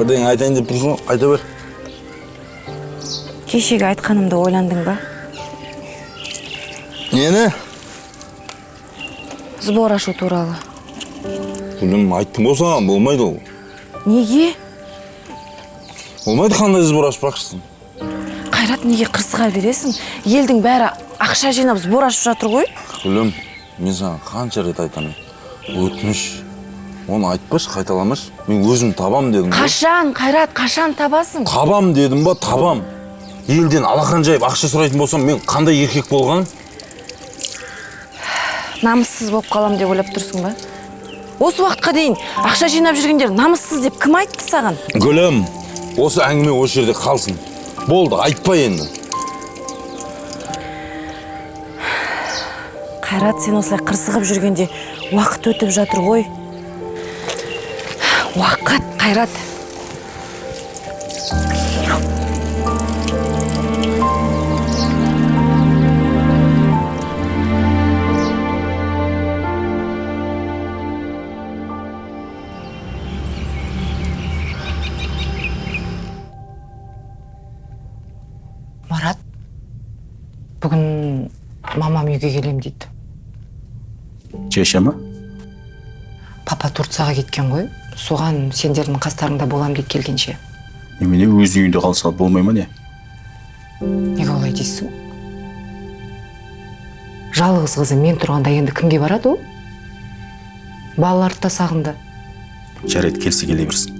бірдеңе айтайын деп тұрсың, айта бер. Кешегі айтқанымды ойландың ба? Нені? Сбор ашу туралы. Гүлім, айттым болса, болмайды ол. Неге? Болмайды, қандай сбор ашпақшысың? Қайрат, неге қырсыға бересің? Елдің бәрі ақша жинап сбор ашып жатыр ғой? Гүлім, мен саған қанша рет айтамын. Өтініш. Оны айтпашы, қайталамаш. Мен өзім табам дедім. Қашан, Қайрат, қашан табасың? Табам дедім ба, табам. Елден алақан жайып ақша сұрайтын болсам, мен қандай еркек болғаным? Намыссыз болып қалам деп ойлап тұрсың ба? Осы уақытқа дейін ақша жинап жүргендер намыссыз деп кім айтты саған? Гүлім, осы әңгіме осы жерде қалсын. Болды, айтпа енді. Қайрат, сен осылай қырсығып жүргенде уақыт өтіп жатыр ғой. Уақыт, Қайрат. Марат, бүгін мамам үйге келем дейді. Чеше ма? Папа Турцияға кеткен ғой. Соған сендердің қастарыңда болам деп келгенше. Немене өз үйінде қалса болмай ма не? Неге олай дейсің? Жалғыз қызы мен тұрғанда енді кімге барады ол? Балаларды да сағынды. Жарайды, келсе келе берсін.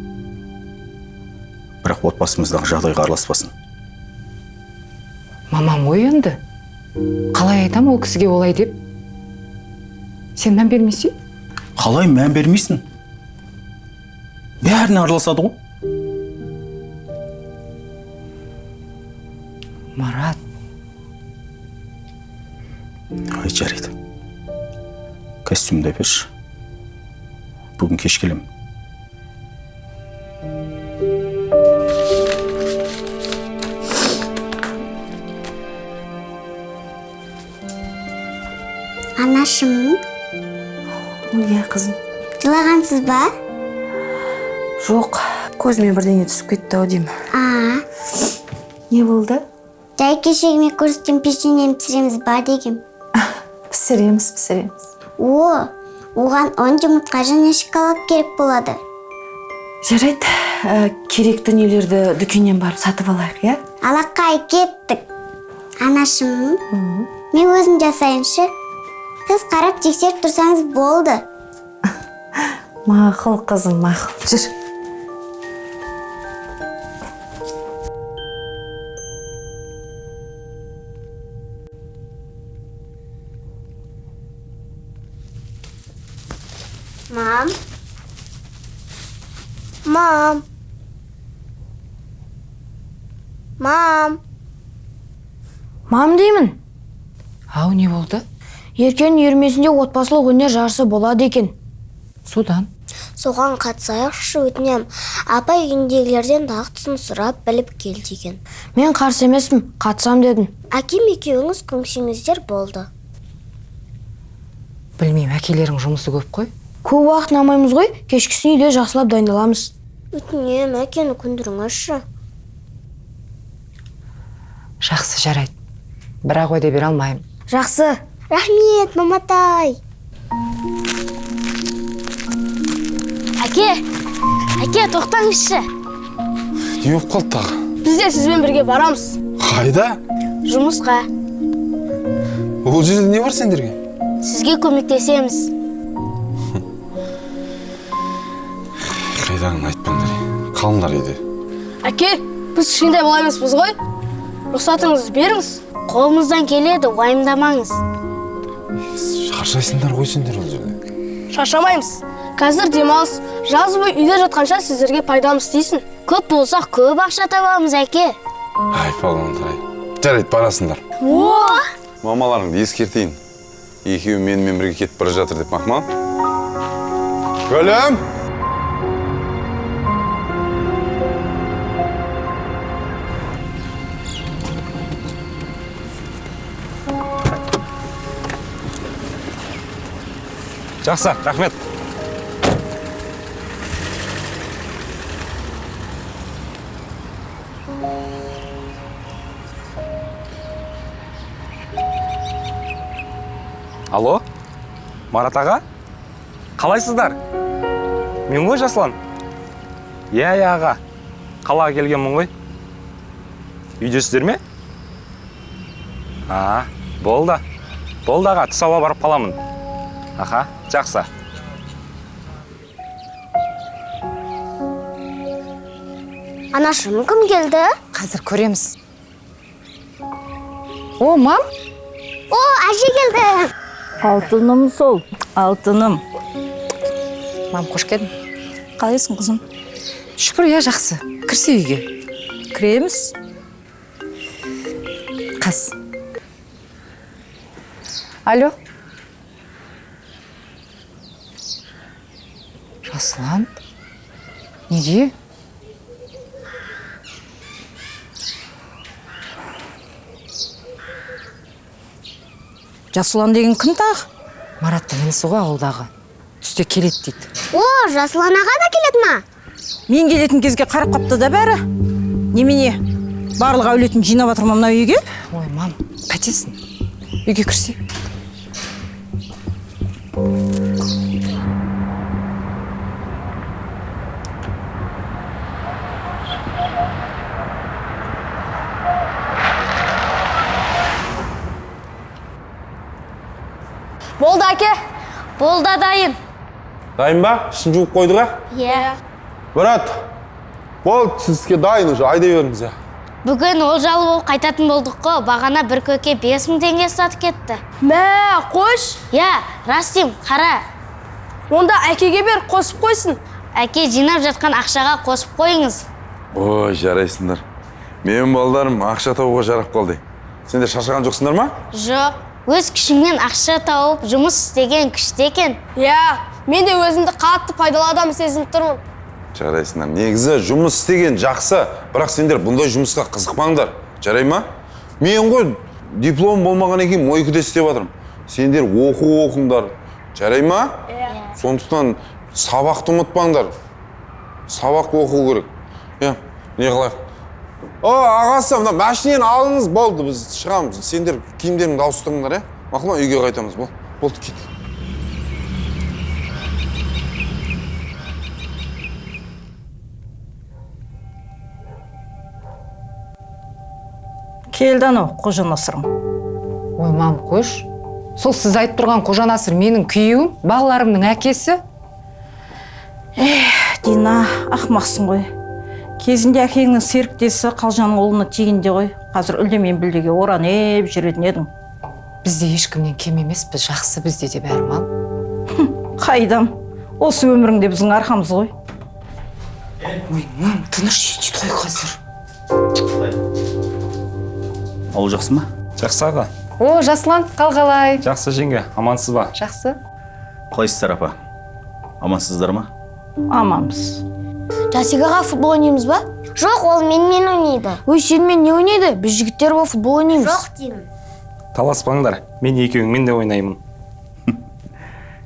Бірақ отбасымыздағы жағдайға араласпасын. Мамам ғой енді. Қалай айтам ол кісіге олай деп? Сен мән бермейсің? Қалай мән бермейсің? Бәріне араласады ғой. Марат. Ай, жарайды. Костюмді берші. Бүгін кеш келем. Анашым. Иә, қызым. Жылағансыз ба? Жоқ, көзіме бірдеңе түсіп кетті-ау деймін. Не болды? Жай кешегіме көрсеткен печеньені пісіреміз ба дегем. Пісіреміз. Оған 10 жұмыртқа және шоколад керек болады. Жарайды, керек дүниелерді дүкеннен барып сатып алайық, иә? Алақай кеттік. Анашым, мен өзім жасайыншы. Сіз қарап тексеріп тұрсаңыз болды. Мақұл, қызым, мақұл. Жүр. Мам деймін. Ау, не болды? Ертең үйірмесінде отбасылық өнер жарысы болады екен. Содан. Соған қатысайықшы, өтінем. Апа үйіндегілерден дағдысын сұрап біліп кел деген. Мен қарсы емеспін, қатысам дедім. Әкем екеуіңіз көңсеңіздер болды. Білмеймін, әкелерің жұмысы көп қой. Көп уақыт намаймыз ғой, кешкісін үйде жақсылап дайындаламыз. Өтінем, әкені күндіріңізші. Жақсы, жарайды. Бірақ ойда бере алмайым. Жақсы. Рахмет, маматай. Әке, тоқтаңызшы. Не болып қалды тағы? Біз де сізбен бірге барамыз. Қайда? Жұмысқа. Ол жерде не бар сендерге? Сізге көмектесеміз. Қайдағын айтпаңдар. Қалыңдар еді. Әке, біз кішкентай бала емеспіз ғой. Рұқсатыңызды беріңіз. Қолымыздан келеді, уайымдамаңыз. Шаршайсыңдар ғой сендер ол жерде. Шаршамаймыз. Қазір демалыс, жаз бойы үйде жатқанша сіздерге пайдамыз тисін. Көп болсақ көп ақша табамыз, әке. Ай, палуандар, жарайды, барасыңдар. Мамаларыңды ескертейін. Екеуі менімен бірге кетіп бара жатыр деп, мақмал. Гүлім! Жақсы, рахмет. Алло, Марат аға? Қалайсыздар? Мен ғой Жаслан? Иә, аға. Қалаға келгенмін ғой. Үйдесіздер ме? Болды. Болды аға, түс ауа барып қаламын. Аха, жақсы. Анашым, кім келді? Қазір көреміз. О, мам? О, әже келді. Алтыным сол, алтыным. Мам, қош келдің. Қалайсың, қызым? Шүкір, я жақсы. Кірсе үйге. Кіреміз. Қас. Алло. Жаслан? Неге? Жасұлан деген кім тағы? Мараттың інісі ғой ауылдағы. Түсте келеді дейді. О, Жаслан аға да келеді ма? Мен келетін кезге қарап қапты да бәрі. Немене? Барлық әулетін жинап жатыр ма мына үйге? Ой, мам, қайтесің? Үйге кірсе. Болды, әке. Болды дайын. Дайын ба? Ішін жуып қойды ға? Иә. Брат, болды, сізге дайын уже, айдай беріңіз я. Бүгін ол жалы болып қайтатын болдық қой. Бағана бір көке 5000 теңге сатып кетті. Мә, қош. Я, рас деймін, қара. Онда әкеге бер, қосып қойсын. Әке жинап жатқан ақшаға қосып қойыңыз. Ой, жарайсыңдар. Мен балдарым ақша табуға жарап қалды. Сендер шаршаған жоқсыңдар ма? Жоқ, өз күшіңмен ақша тауып, жұмыс істеген күшті екен. Я, мен де өзімді қатты пайдалы адам сезініп тұрмын. Жарайсыңдар. Негізі жұмыс істеген жақсы, бірақ сендер бұндай жұмысқа қызықпаңдар. Жарай ма? Мен ғой диплом болмаған екен, мойкіде істеп жатырмын. Сендер оқыңдар. Жарай ма? Сондықтан сабақты ұмытпаңдар. Сабақ оқу керек. Я, не қылайық? О, ағасы, мына машинені алыңыз, болды, біз шығамыз. Сендер киімдеріңді ауыстырыңдар, е? Мақұл ма, үйге қайтамыз, болды, кет. Келді анау қожанасырым. Ой, мам, қош. Сол сіз айтып тұрған қожанасыр менің күйеуім, балаларымның әкесі. Дина, ақмақсың ғой. Кезінде әкеңнің серіктесі Қалжанның ұлына тигенде ғой. Қазір үлдемен білдеге оранып жүретін едің. Бізде ешкімнен кем емес, біз жақсы, бізде де бәрі мал. Қайдам, осы өміріңде біздің арқамыз ғой. Ой, мам, тыныш естейді ғой қазір. Ауыл жақсы ма? Жақсы аға. О, Жаслан, қалай? Жақсы жеңге, амансыз ба? Жақсы. Қалайсыздар апа? Амансыздар ма? Аманбыз. Жасигаға футбол ойнаймыз ба? Жоқ, ол менімен ойнайды. Ой, сенімен не ойнайды? Біз жігіттер болып футбол ойнаймыз. Жоқ деймін. Таласпаңдар, мен екеуіңмен де ойнаймын.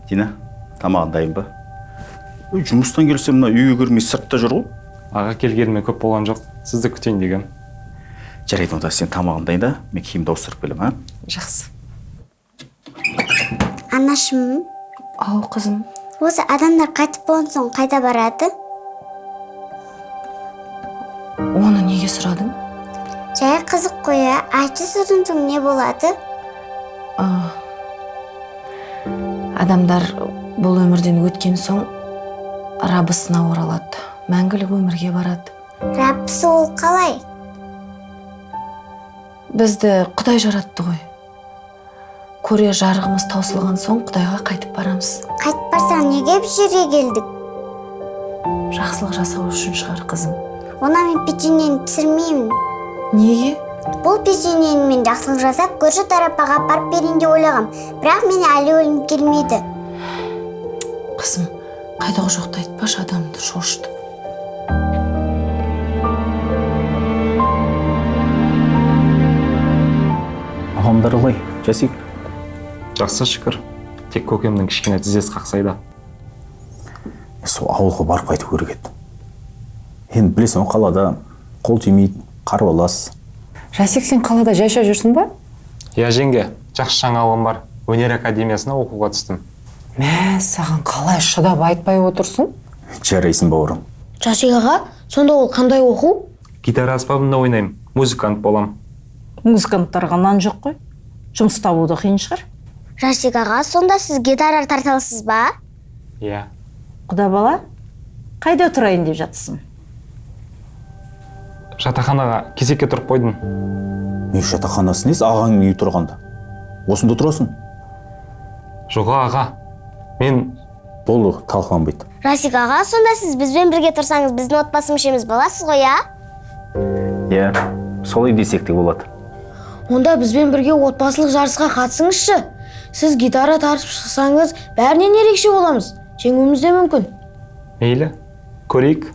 Дина, тамағын дайын ба? Жұмыстан келсем, мына үйге кірмей сыртта жүр ғой. Аға келгеніме көп болған жоқ, сізді күтейін деген. Жарайды, онда сен тамағын дайын да, мен киімді ауыстырып келем, а? Жақсы. Анашым, Ау, қызым. осы адамдар қайтып болған соң қайда барады? Оны неге сұрадың? Жай қызық қоя, айтшы содан соң не болады? Адамдар бұл өмірден өткен соң рабысына оралады. Мәңгілік өмірге барады. Раббысы ол қалай? Бізді Құдай жаратты ғой. Көре жарығымыз таусылған соң Құдайға қайтып барамыз. Қайтып барсаң неге біз жерге келдік? Жақсылық жасау үшін шығар, қызым. Ona мен печеньені пісірмеймін. Неге? Бұл печеньені мен жақсылық жасап, көрші тарапаға апарып берейін деп ойлағам. Бірақ мен әлі өлім келмейді. Қызым, қайдағы жоқты айтпашы, адамды шошты. Ағамдар олай, Жасик? Жақсы шүкір, тек көкемнің кішкене тізесі қақсайды. Сол ауылға барып қайту керек еді. Енді білесің, қалада қол тимейді, қарбалас. Жасик, сен қалада жайша жүрсің ба? Я жеңге, жақсы жаңалығым бар. өнер академиясына оқуға түстім. Мә, саған қалай шыдап айтпай отырсың? Жарайсың бауырым. Жасик аға, сонда ол қандай оқу? Гитара аспабында ойнаймын, музыкант болам. Музыканттарға нан жоқ қой. Жұмыс табуды қиын шығар. Жасик аға, сонда сіз гитара тарта аласыз ба? Иә. Құда бала, қайда тұрайын деп жатсың? Жатақханаға кезекке тұрып қойдым. Не жатақханасы несі ағаң үйі тұрғанда? Осында тұрасың? Жоға аға, мен Болды, талқыланбайды. Жасик аға, сонда сіз бізбен бірге тұрсаңыз, біздің отбасы мүшеміз боласыз ғой, а? Иә, солай десек те болады. Онда бізбен бірге отбасылық жарысқа қатысыңызшы. Сіз гитара тартып шықсаңыз, бәрінен ерекше боламыз. Жеңуіміз де мүмкін. мейлі, көрейік.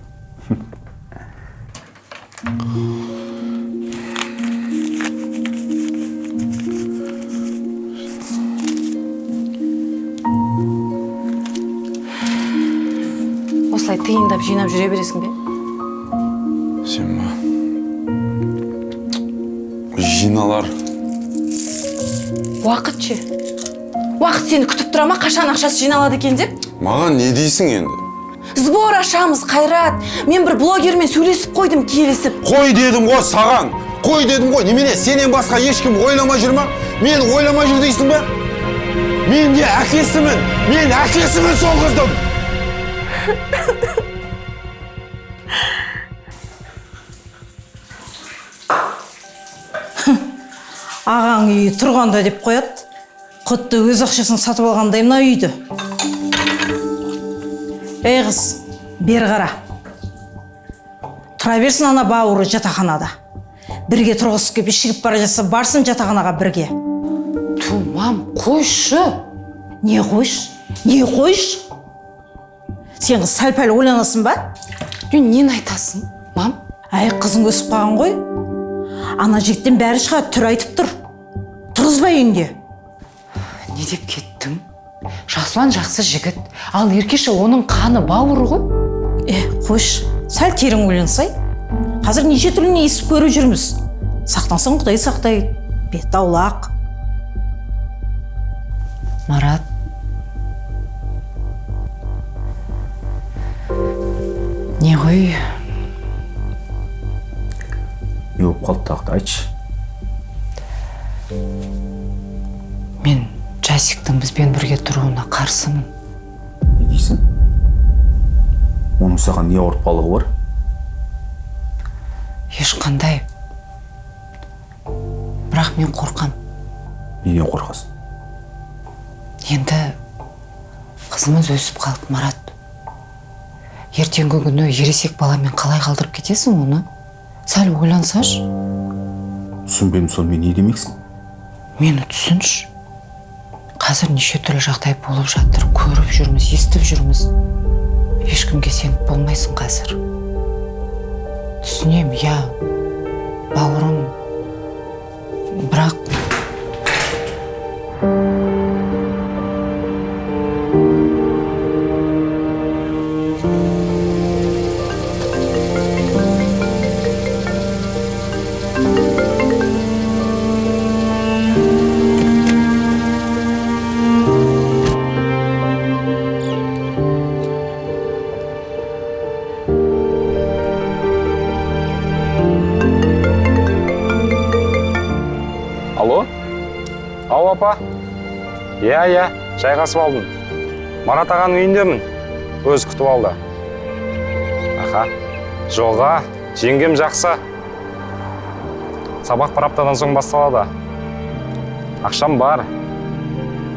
Осылай тиындап жинап жүре бересің бе? Сен ма? Жиналар. Уақыт ше? Уақыт сені күтіп тұра ма? Қашан ақшасы жиналады екен деп? Маған не дейсің енді? Сбор ашамыз, Қайрат. Мен бір блогермен сөйлесіп қойдым, келісіп. Қой дедім ғой саған. Қой дедім ғой. Немене сенен басқа ешкім ойламай жүр ма? Мен ойламай жүр дейсің бе? Мен де әкесімін. Мен әкесімін сол қыздың. Ағаң үйі тұрғанда деп қояды. Құтты өз ақшасын сатып алғандай мына үйді. Ей қыз, бер қара. Тұра берсін ана бауыры жатақханада. Бірге тұрғысы кеп ішігіп бара жатса барсын жатақханаға бірге. Ту, мам, қойшы. Не қойш? Не қойш? Сен қыз сәл-пәл ойланасың ба? Нені айтасың, мам? Әй, қызың өсіп қалған ғой. Ана жігіттен бәрі шығады, түр айтып тұр. Тұрғызбай үйінде. Не деп кеттің? Жасұлан жақсы жігіт, ал Еркеша оның қаны бауыры ғой. Қойш, сәл терең ойлансай. Қазір неше түрлі естіп көріп жүрміз. Сақтансаң Құдай сақтайды. Бет аулақ. Марат. Не ғой? Не болып қалды тағы, айтшы. Мен Жасиктің бізбен бірге тұруына қарсымын. Не дейсің? Оның саған не ауыртпалығы бар? Ешқандай. Бірақ мен қорқам. Неден қорқасың? Енді қызымыз өсіп қалды, Марат. Ертеңгі күні ересек баламен қалай қалдырып кетесің оны? Сәл ойлансаш. Түсінбедім, сонымен не демексің? Мені түсінші. Қазір неше түрлі жағдай болып жатыр. Көріп жүрміз, естіп жүрміз. Ешкімге сеніп болмайсың қазір. Түсінем, я, бауырым. Бірақ... Алло? Ау, апа? Иә, жайғасып алдым. Марат ағаның үйіндемін. Өз күтіп алды. Аха, жоға, жеңгем жақсы. Сабақ бір аптадан соң басталады. Ақшам бар.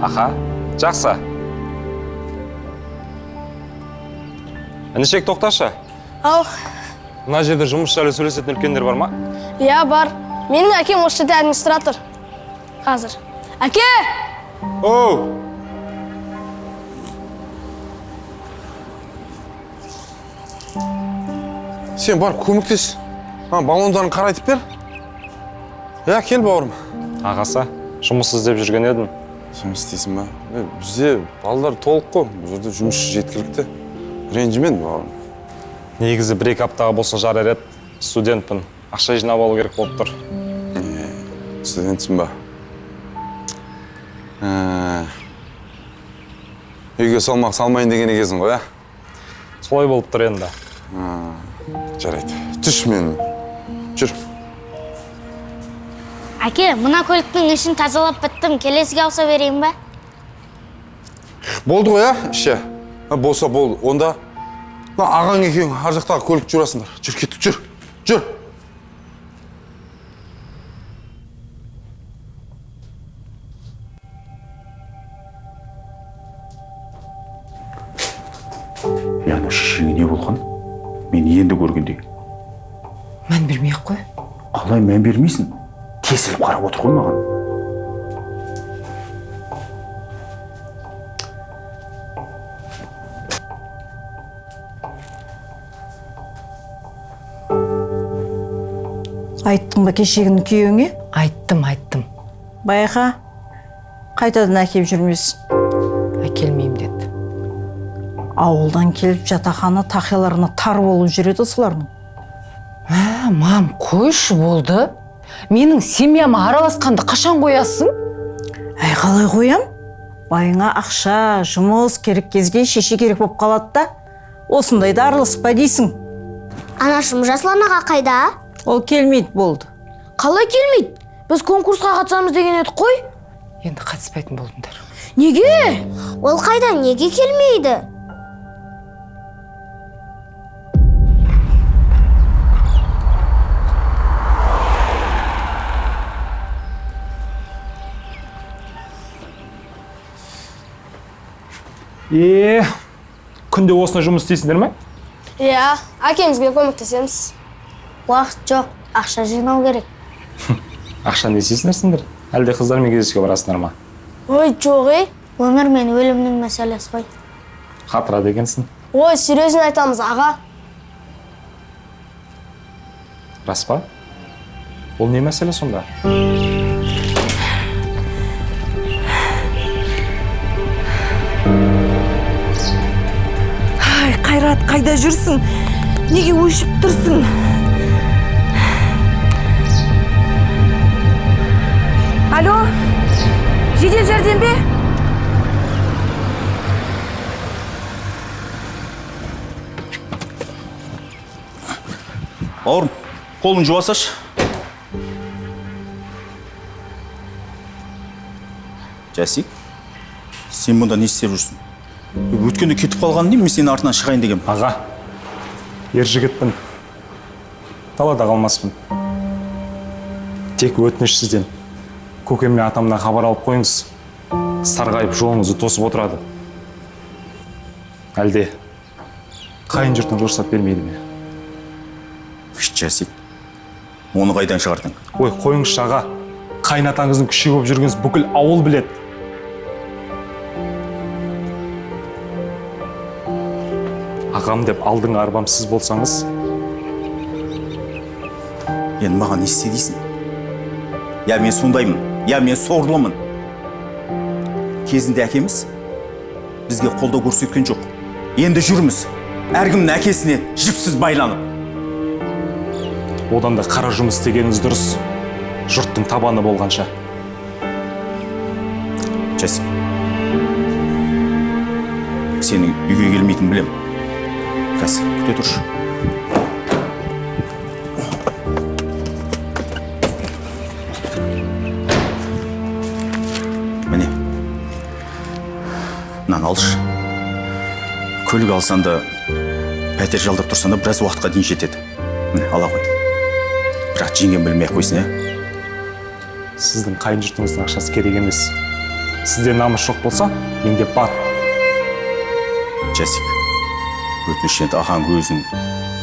Аха, жақсы. Інішек, тоқташы. Ау, Мына жерде жұмыс жайлы сөйлесетін үлкендер бар ма? иә бар. Менің әкем осы жерде администратор. Қазір. Әке! Оу! Сен бар көмектес. Баллондарын қарайтып бер. Кел бауырым. Ағасы, жұмыс іздеп жүрген едім. Жұмыс істейсің ба? Бізде балалар толық қой. Бұл жерде жұмысшы жеткілікті. Ренжімен бауырым. Негізі бір-екі аптаға болса жарар еді. Студентпін. Ақша жинап алу керек болып тұр. Студентсің ба? Үйге салмақ салмайын деген екенсің ғой, Солай болып тұр енді. Жарайды. Түш мен. Жүр. Әке, мына көліктің ішін тазалап біттім. Келесіге ауса берейін ба? Болды ғой, іші. Болса болды. Онда ағаң екеуің ар жақтағы көлік жүрасыңдар. Жүр, кеттік, жүр. Жүр. Яны шешеңе не болған? Мен енді көргендей. Мән бермей-ақ қой. Қалай мән бермейсің? Тесіліп қарап отыр ғой маған. Айттың ба кешегінің күйеуіңе? Айттым. Байқа, қайтадан әкеп жүрмесін. Әкелмеймін деді. Ауылдан келіп жатақхана тақияларына тар болып жүреді солардың. Мам, қойшы болды. Менің семьяма араласқанды қашан қоясың? Әй, қалай қоям? Байыңа ақша, жұмыс керек кезге шеше керек болып қалады да. Осындайда араласпа дейсің. Анашым, Жасыл анаға қайда? Ол келмейді болды. Қалай келмейді? Біз конкурсқа қатысамыз деген едік қой. Енді қатыспайтын болдыңдар. Неге? Ол қайда, неге келмейді? Күнде осына жұмыс істейсіңдер ме? Иә, әкемізге көмектесеміз. Уақыт жоқ, ақша жинау керек. Ақша не істейсіңдер? Әлде қыздармен кездесуге барасыңдар ма? Ой, жоқ, өмір мен өлімнің мәселесі ғой. Қатырады екенсің. Ой, серьезно айтамыз, аға. Рас па? Ол не мәселе сонда? Ай, Қайрат, қайда жүрсің? Неге өшіп тұрсың? Алло, жедел жәрдем бе? Бауырым, қолын жуасашы. Жасик, сен мұнда не істеп жүрсің? Өткенде кетіп қалған деймін, мен сенің артынан шығайын деген. Аға, ер жігітпін. Далада қалмаспын. Тек өтініш сізден. Көкем мен атамнан хабар алып қойыңыз. Сарғайып жолыңызды тосып отырады. Әлде қайын жұртың рұқсат бермейді ме? Жасик, оны қайдан шығардың? Ой, қойыңызшы аға. Қайын атаңыздың күші болып жүргеніз бүкіл ауыл білет. Ағам деп алдың арбам сіз болсаңыз. Енді маған не істе дейсің? Я мен сондаймын, я мен сорлымын. Кезінде әкеміз бізге қолдау көрсеткен жоқ. Енді жүрміз. Әркімнің әкесіне жіпсіз байланып. Одан да қара жұмыс істегеніңіз дұрыс. Жұрттың табаны болғанша. Жасик, сенің үйге келмейтін білем. Қазір, күте тұршы. Міне, мынаны алшы. Көлік алсан да, пәтер жалдап тұрсан да біраз уақытқа дейін жетеді. Міне, ала қой. Бірақ жеңген білмей-ақ қойсын, Сіздің қайын жұртыңыздың ақшасы керек емес. Сізде намыс жоқ болса, менде бар. Жасик, өтініш енді ағаң өзін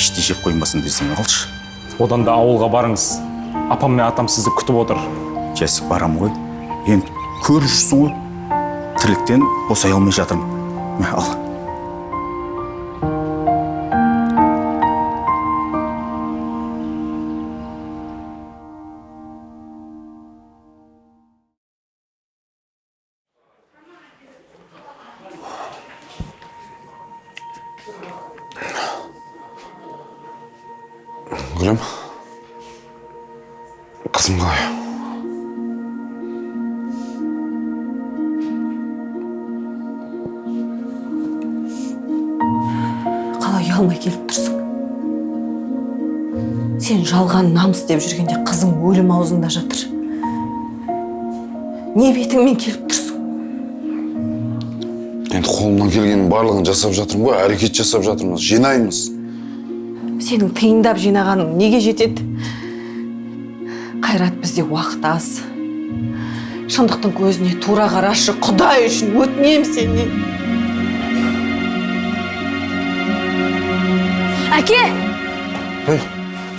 іште жеп қоймасын десең алшы. Одан да ауылға барыңыз. Апам мен атам сізді күтіп отыр. Жасик, барам ғой. Енді көріп жүрсің ғой. Тірліктен босай алмай жатырмын. Мә, ал. Гүлім, қызым қалай? алмай келіп тұрсың. Сен жалған намыс деп жүргенде қызың өлім аузында жатыр. Не бетіңмен келіп тұрсың? Енді қолымнан келгеннің барлығын жасап жатырмын ғой, әрекет жасап жатырмыз, жинаймыз. Сенің тиындап жинағаның неге жетеді? Қайрат, бізде уақыт аз. Шындықтың көзіне тура қарашы, Құдай үшін өтінем сенен. Әке, Ей,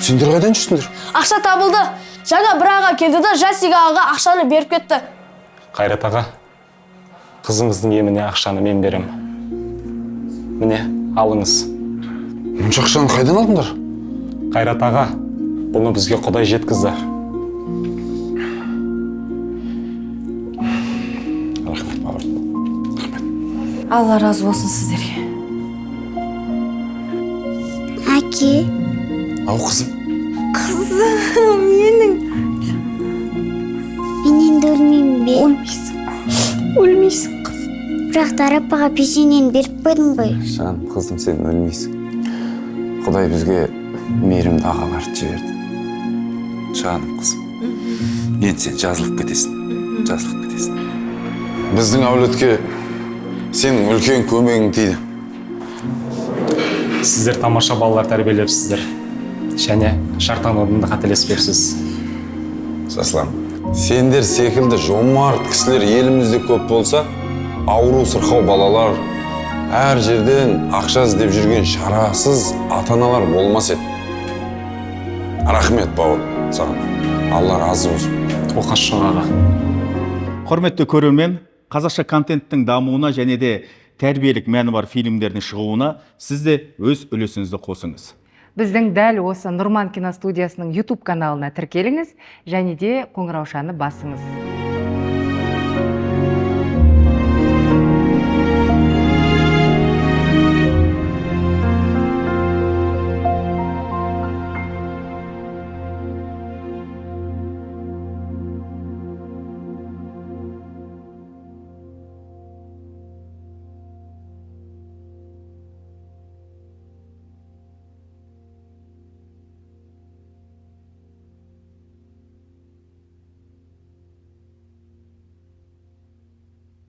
сендер қайдан жүрсіңдер? ақша табылды. Жаңа бір аға келді да Жасик ағаға ақшаны беріп кетті. Қайрат аға, қызыңыздың еміне ақшаны мен берем. Міне, алыңыз. Мұнша ақшаны қайдан алдыңдар? Қайрат аға, бұны бізге Құдай жеткізді. Рахмет, бауырым. Рахмет. Алла разы болсын сіздерге. Әке, Ау, қызым. Қызым, менің. мен енді өлмеймін бе? Өлмейсің қызым. Бірақ тарапаға пешенені беріп қойдым ғой. Жаным, қызым, сен өлмейсің. Құдай бізге мейірімді ағаларды жіберді. Жаным, қызым. Енді сен жазылып кетесің. Жазылып кетесің. Біздің әулетке сенің үлкен көмегің тиді. Сіздер тамаша балалар тәрбиелепсіздер. Және шартанудың да қателеспепсіз. Жаслан, сендер секілді жомарт кісілер елімізде көп болса, ауру сырқау балалар, әр жерден ақша іздеп жүрген шарасыз ата-аналар болмас еді. Рахмет, бауыр, саған. Алла разы болсын. Оқашы аға. Құрметті көрермен, қазақша контенттің дамуына және де тәрбиелік мәні бар фильмдердің шығуына сіз де өз үлесіңізді қосыңыз. Біздің дәл осы Нұрман киностудиясының YouTube каналына тіркеліңіз және де қоңыраушаны басыңыз.